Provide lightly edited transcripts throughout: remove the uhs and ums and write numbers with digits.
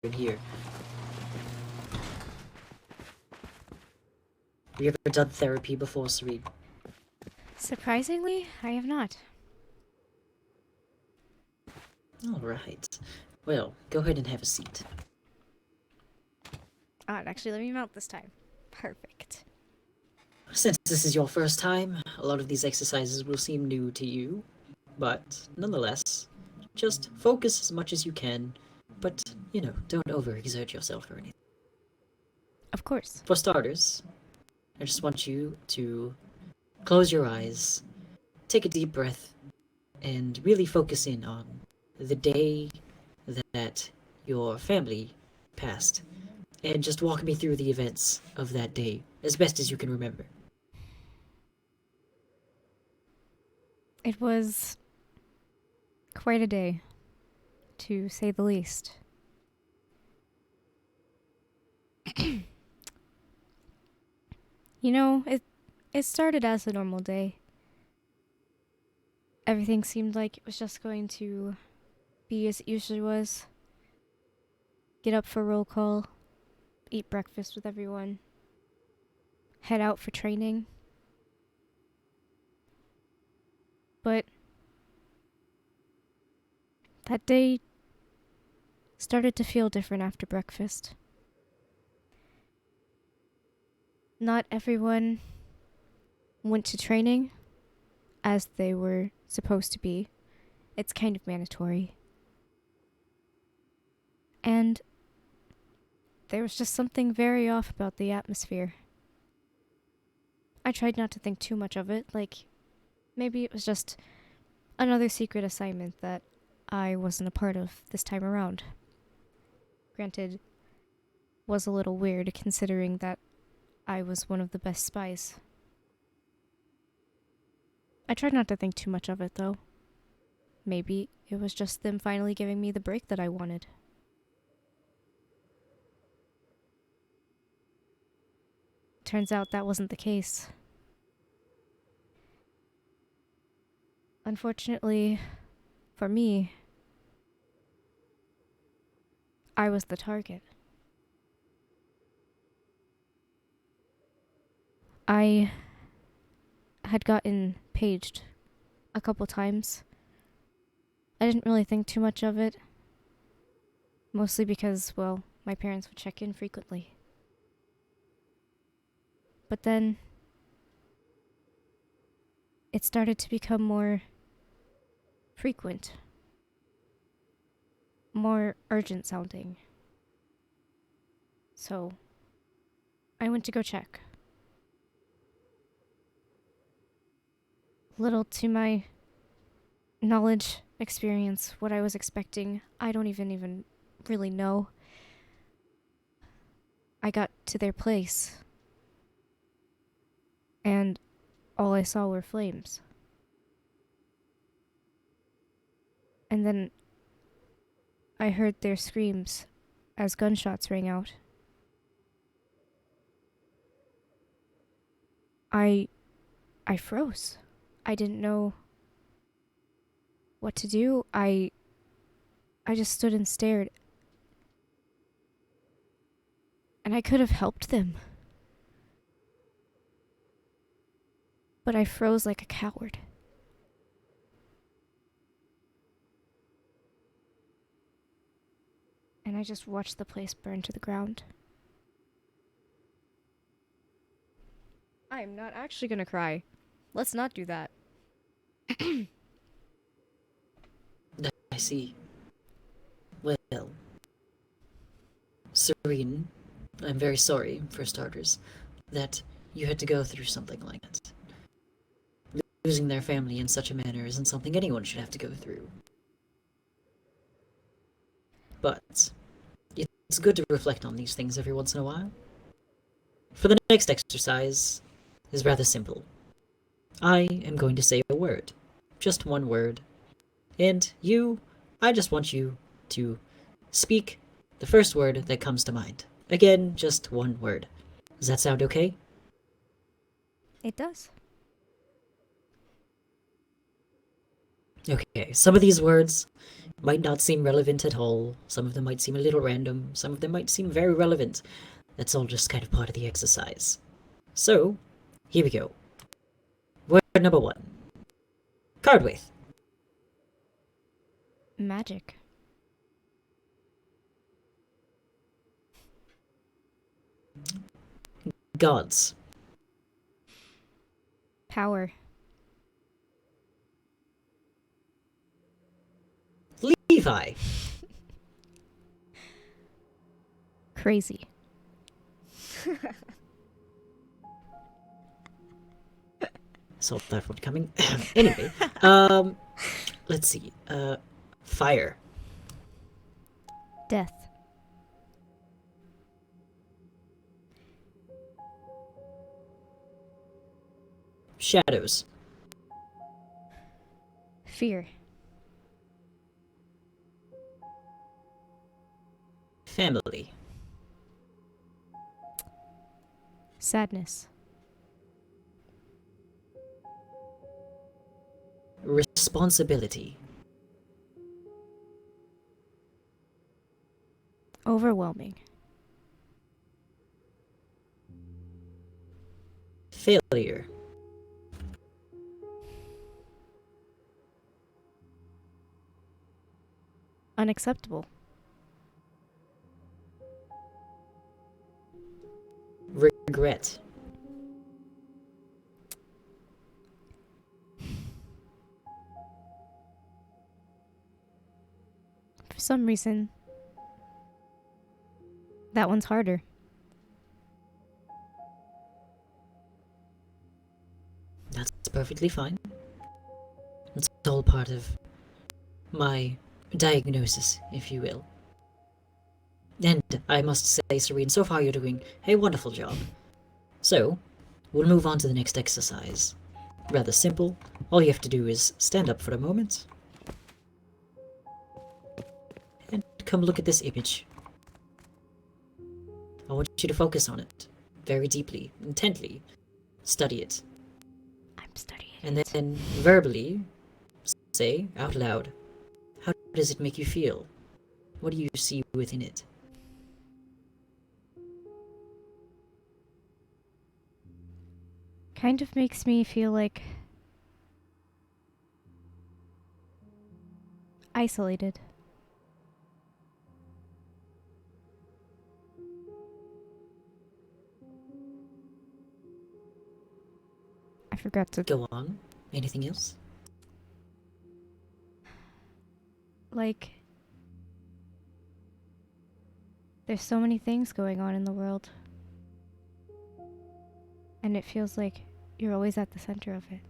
in here. Have you ever done therapy before, Sirene? Surprisingly, I have not. Alright. Well, go ahead and have a seat. Actually, let me mount this time. Perfect. Since this is your first time, a lot of these exercises will seem new to you, but nonetheless, just focus as much as you can, but, don't overexert yourself or anything. Of course. For starters, I just want you to close your eyes, take a deep breath, and really focus in on the day that your family passed, and just walk me through the events of that day as best as you can remember. It was quite a day, to say the least. It started as a normal day. Everything seemed like it was just going to be as it usually was. Get up for roll call, eat breakfast with everyone, head out for training. But that day started to feel different after breakfast. Not everyone went to training as they were supposed to be. It's kind of mandatory. And there was just something very off about the atmosphere. I tried not to think too much of it, like maybe it was just another secret assignment that I wasn't a part of this time around. Granted, was a little weird considering that I was one of the best spies. I tried not to think too much of it though. Maybe it was just them finally giving me the break that I wanted. Turns out that wasn't the case. Unfortunately, for me, I was the target. I had gotten paged a couple times. I didn't really think too much of it, mostly because, well, my parents would check in frequently. But then it started to become more frequent, more urgent sounding. So I went to go check. Little to my knowledge, experience, what I was expecting, I don't even really know. I got to their place, and all I saw were flames. And then I heard their screams as gunshots rang out. I froze. I didn't know what to do. I just stood and stared. And I could have helped them. But I froze like a coward. And I just watched the place burn to the ground. I'm not actually gonna cry. Let's not do that. I see. Well, Serene, I'm very sorry, for starters, that you had to go through something like that. Losing their family in such a manner isn't something anyone should have to go through. But it's good to reflect on these things every once in a while. For the next exercise is rather simple. I am going to say a word. Just one word. And I just want you to speak the first word that comes to mind. Again, just one word. Does that sound okay? It does. Okay, some of these words might not seem relevant at all. Some of them might seem a little random. Some of them might seem very relevant. That's all just kind of part of the exercise. So, here we go. Word number 1. Card with. Magic. Gods. Power. Levi. Crazy. Saw that one coming. Anyway, let's see. Fire. Death. Shadows. Fear. Family. Sadness. Responsibility. Overwhelming. Failure. Unacceptable. Regret. For some reason, that one's harder. That's perfectly fine. It's all part of my diagnosis, if you will. And I must say, Sirene, so far you're doing a wonderful job. So, we'll move on to the next exercise. Rather simple. All you have to do is stand up for a moment. And come look at this image. I want you to focus on it. Very deeply, intently. Study it. I'm studying. And then verbally say out loud, how does it make you feel? What do you see within it? Kind of makes me feel like isolated. I forgot to, Go on. Anything else? like, there's so many things going on in the world. And it feels like you're always at the center of it.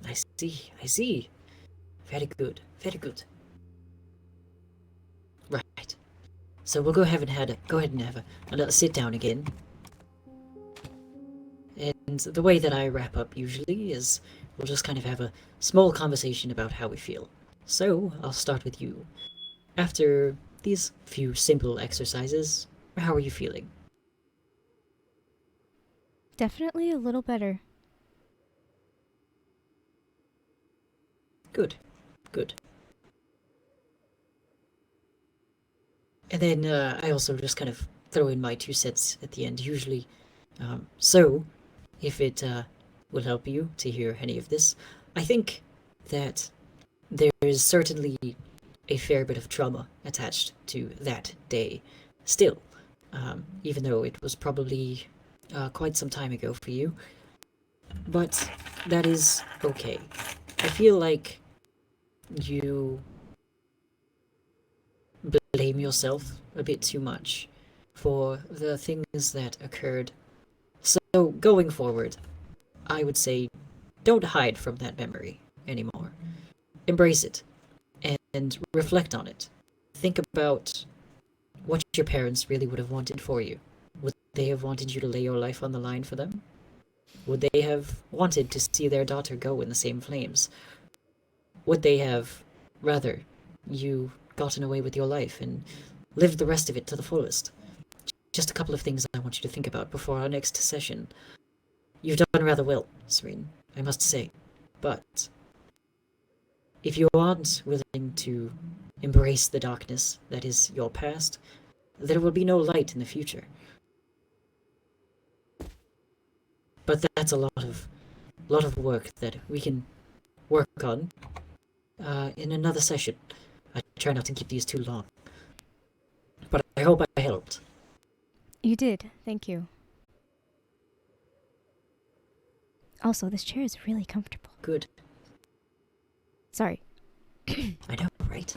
I see, I see. Very good, very good. Right. So we'll go ahead and have a sit down again. And the way that I wrap up usually is we'll just kind of have a small conversation about how we feel. So I'll start with you. After these few simple exercises, how are you feeling? Definitely a little better. Good, good. And then I also just kind of throw in my 2 cents at the end, usually. So, if it will help you to hear any of this, I think that there is certainly a fair bit of trauma attached to that day. Still, even though it was probably quite some time ago for you. But that is okay. I feel like you blame yourself a bit too much for the things that occurred. So, going forward, I would say don't hide from that memory anymore. Embrace it and reflect on it. Think about what your parents really would have wanted for you. Would they have wanted you to lay your life on the line for them? Would they have wanted to see their daughter go in the same flames? Would they have rather you gotten away with your life and lived the rest of it to the fullest? Just a couple of things I want you to think about before our next session. You've done rather well, Serene. I must say. But if you aren't willing to embrace the darkness that is your past, there will be no light in the future. But that's a lot of work that we can work on in another session. I try not to keep these too long. But I hope I helped. You did. Thank you. Also, this chair is really comfortable. Good. Sorry. I know, right?